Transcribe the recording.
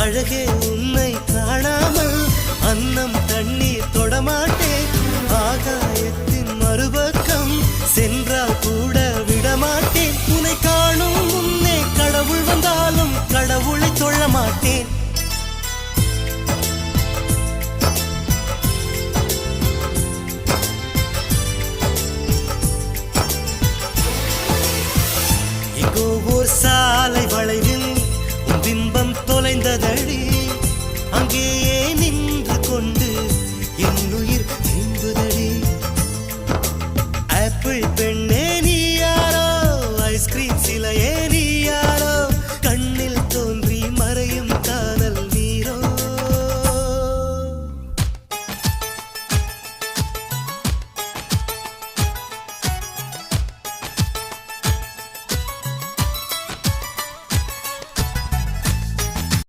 அழகே உன்னை காணாமல் அன்னம் தண்ணீர் தொடமாட்டேன். ஆகாயத்தின் மறுபக்கம் சென்றால் கூட விடமாட்டேன். உன்னை காணும் முன்னே கடவுள் வந்தாலும் கடவுளை தொழ மாட்டேன். எங்கோ ஓர் சாலை வளைவில் உன் பிம்பம் தொலைந்ததடி.